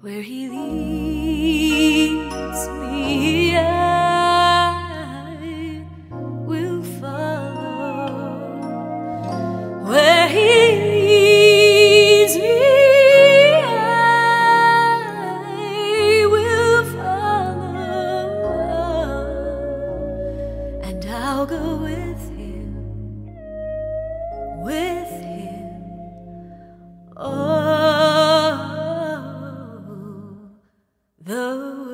Where he leads me, I will follow. Where he leads me, I will follow. And I'll go with him, with him. Oh, the